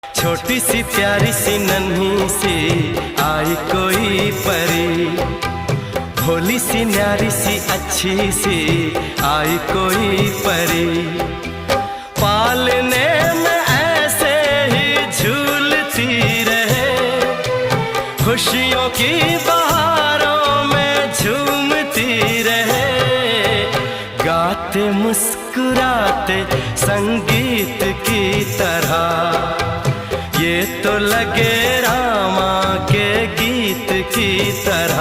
छोटी सी प्यारी सी नन्ही सी आई कोई परी, भोली सी न्यारी सी अच्छी सी आई कोई परी। पालने में ऐसे ही झूलती रहे, खुशियों की बहारों में झूमती रहे। गाते मुस्कुराते संगीत की तरह, ये तो लगे रामा के गीत की तरह।